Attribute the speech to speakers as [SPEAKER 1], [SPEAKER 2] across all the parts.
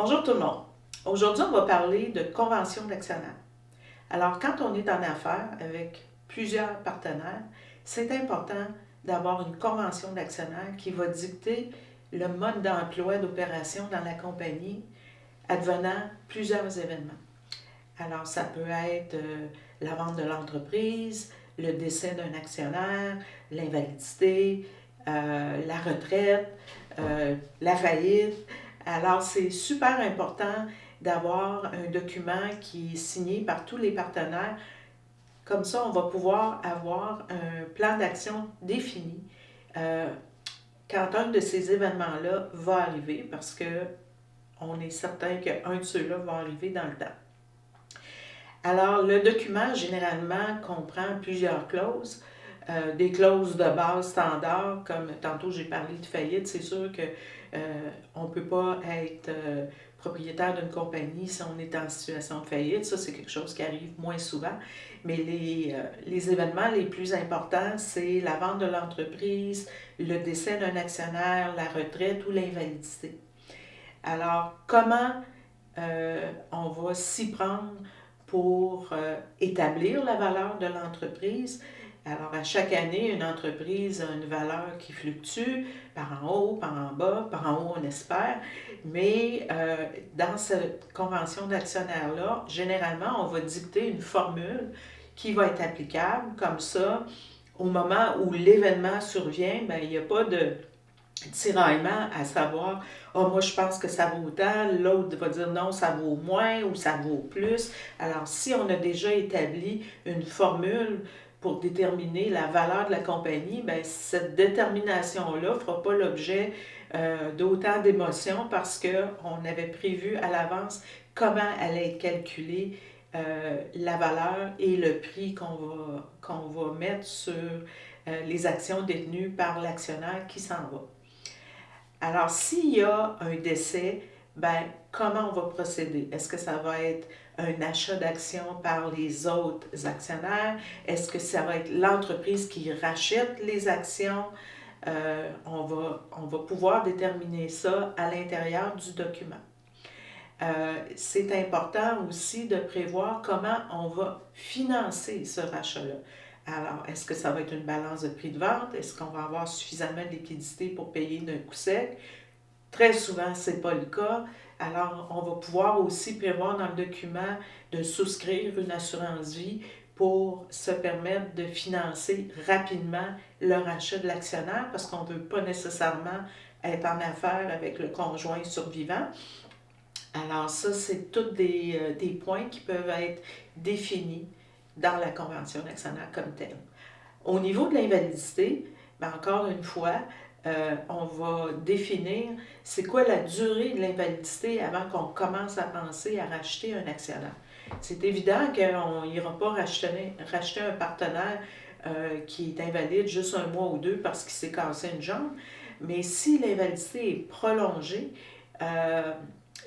[SPEAKER 1] Bonjour tout le monde. Aujourd'hui, on va parler de convention d'actionnaire. Alors, quand on est en affaires avec plusieurs partenaires, c'est important d'avoir une convention d'actionnaire qui va dicter le mode d'emploi d'opération dans la compagnie advenant plusieurs événements. Alors, ça peut être la vente de l'entreprise, le décès d'un actionnaire, l'invalidité, la retraite, la faillite. Alors, c'est super important d'avoir un document qui est signé par tous les partenaires. Comme ça, on va pouvoir avoir un plan d'action défini quand un de ces événements-là va arriver, parce que on est certain qu'un de ceux-là va arriver dans le temps. Alors, le document, généralement, comprend plusieurs clauses. Des clauses de base standard, comme tantôt j'ai parlé de faillite, c'est sûr que on ne peut pas être propriétaire d'une compagnie si on est en situation de faillite. Ça, c'est quelque chose qui arrive moins souvent. Mais les événements les plus importants, c'est la vente de l'entreprise, le décès d'un actionnaire, la retraite ou l'invalidité. Alors, comment on va s'y prendre pour établir la valeur de l'entreprise? Alors, à chaque année, une entreprise a une valeur qui fluctue par en haut, par en bas, par en haut, on espère. Mais dans cette convention d'actionnaire-là, généralement, on va dicter une formule qui va être applicable. Comme ça, au moment où l'événement survient, ben, il n'y a pas de tiraillement à savoir, oh, moi je pense que ça vaut autant, l'autre va dire non, ça vaut moins ou ça vaut plus. Alors, si on a déjà établi une formule pour déterminer la valeur de la compagnie, bien, cette détermination-là ne fera pas l'objet d'autant d'émotions parce qu'on avait prévu à l'avance comment allait être calculée la valeur et le prix qu'on va mettre sur les actions détenues par l'actionnaire qui s'en va. Alors, s'il y a un décès, ben, comment on va procéder? Est-ce que ça va être un achat d'actions par les autres actionnaires? Est-ce que ça va être l'entreprise qui rachète les actions? On va pouvoir déterminer ça à l'intérieur du document. C'est important aussi de prévoir comment on va financer ce rachat-là. Alors, est-ce que ça va être une balance de prix de vente? Est-ce qu'on va avoir suffisamment de liquidité pour payer d'un coup sec? Très souvent, ce n'est pas le cas. Alors, on va pouvoir aussi prévoir dans le document de souscrire une assurance vie pour se permettre de financer rapidement le rachat de l'actionnaire parce qu'on ne veut pas nécessairement être en affaires avec le conjoint survivant. Alors ça, c'est tous des points qui peuvent être définis dans la convention d'actionnaire comme telle. Au niveau de l'invalidité, bien, encore une fois, on va définir c'est quoi la durée de l'invalidité avant qu'on commence à penser à racheter un actionnaire. C'est évident qu'on n'ira pas racheter un partenaire qui est invalide juste un mois ou deux parce qu'il s'est cassé une jambe, mais si l'invalidité est prolongée,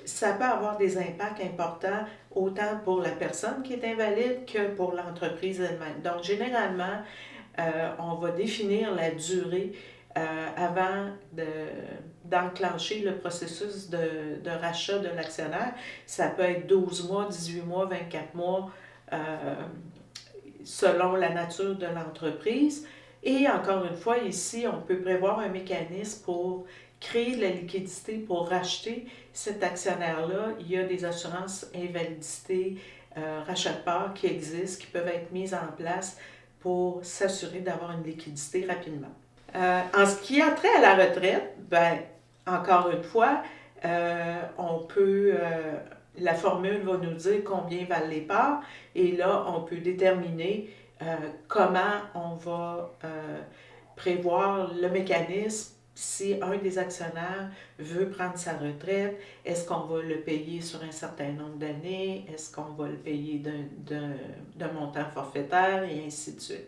[SPEAKER 1] ça peut avoir des impacts importants autant pour la personne qui est invalide que pour l'entreprise elle-même. Donc, généralement, on va définir la durée avant d'enclencher le processus de rachat de l'actionnaire. Ça peut être 12 mois, 18 mois, 24 mois, selon la nature de l'entreprise. Et encore une fois, ici, on peut prévoir un mécanisme pour créer de la liquidité pour racheter cet actionnaire-là. Il y a des assurances invalidité, rachat de parts qui existent, qui peuvent être mises en place pour s'assurer d'avoir une liquidité rapidement. En ce qui a trait à la retraite, ben, encore une fois, on peut, la formule va nous dire combien valent les parts et là, on peut déterminer comment on va prévoir le mécanisme si un des actionnaires veut prendre sa retraite. Est-ce qu'on va le payer sur un certain nombre d'années? Est-ce qu'on va le payer d'un montant forfaitaire et ainsi de suite?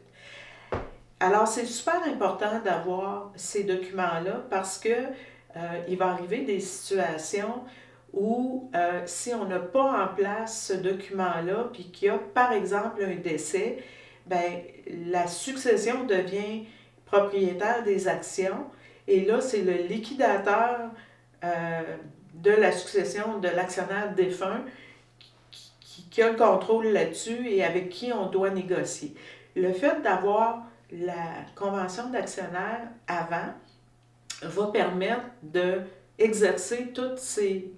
[SPEAKER 1] Alors, c'est super important d'avoir ces documents-là parce que il va arriver des situations où si on n'a pas en place ce document-là, puis qu'il y a par exemple un décès, ben la succession devient propriétaire des actions et là, c'est le liquidateur de la succession de l'actionnaire défunt qui a le contrôle là-dessus et avec qui on doit négocier. Le fait d'avoir la convention d'actionnaire avant va permettre d'exercer toutes ces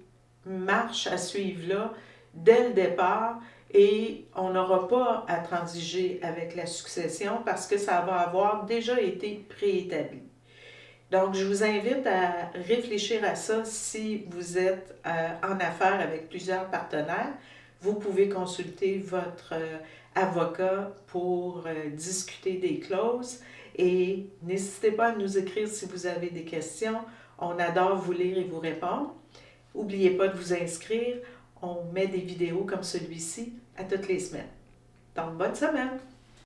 [SPEAKER 1] marches à suivre-là dès le départ et on n'aura pas à transiger avec la succession parce que ça va avoir déjà été préétabli. Donc, je vous invite à réfléchir à ça si vous êtes en affaires avec plusieurs partenaires. Vous pouvez consulter votre avocat pour discuter des clauses et n'hésitez pas à nous écrire si vous avez des questions. On adore vous lire et vous répondre. N'oubliez pas de vous inscrire. On met des vidéos comme celui-ci à toutes les semaines. Donc, bonne semaine!